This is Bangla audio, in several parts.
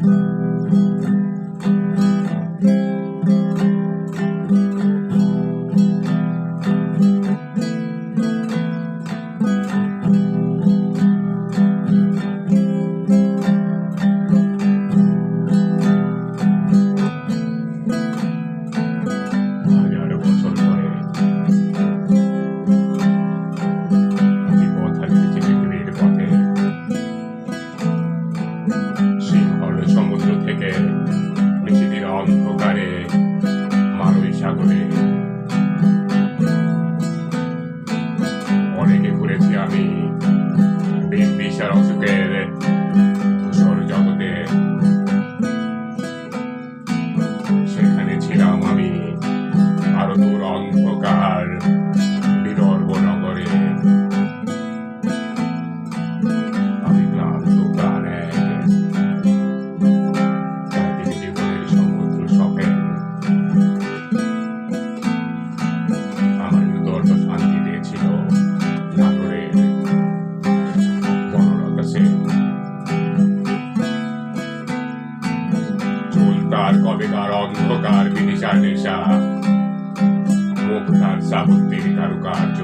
হাজার বছর পরে আমি পথ হারিয়েছি পৃথিবীর পথে। সিংহল সমুদ্র থেকে নিশীথের অন্ধকারে মালয় সাগরে অনেকে ঘুরেছি আমি বিম্বিসার অশোকের ধূসর জগতে। সেখানে ছিলাম আমি আরো দূর অন্ধকার বিদর্ভ নগরে। আমি ক্লান্ত প্রাণ এক চারিদিকে জীবনের সমুদ্র সপেন। আমার দর্দ শান্তি দিয়েছিল নাগরের বনলতা সেন। চুল তার কবেকার অন্ধকার বিদিশার নেশা, মুখ তার সাবুদ্দির কারুকার্য।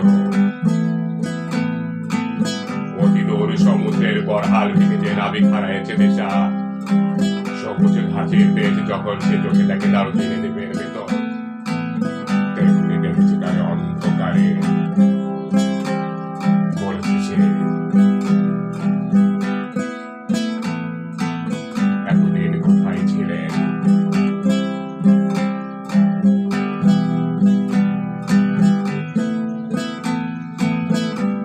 অতিদূর সমুদ্রের পর হাল ভেঙে নাবিক হারাইছে দেশা। সবুজ ঘাসের তেজ যখন সে চোখে দেখে তার দিনে দেবের ভেতর, তেমনি দেখেছে তার অন্ধকারে বলেছে সে, এতদিন কোথায় ছিলেন?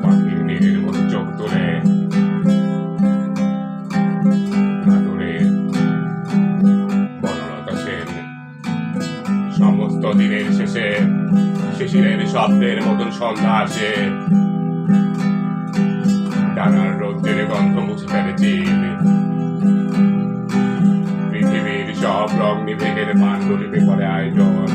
পাখির নীড়ের মতো চোখ তুলে নাটোরের বনলতা সেন সমস্ত দিনের শেষে শিশিরের শব্দের মতন সন্ধ্যা আসে। ডানার রৌদ্রের গন্ধ মুছে ফেলে চিল। পৃথিবীর সব রং নিভে গেলে পাণ্ডুলিপি করে আয়োজন।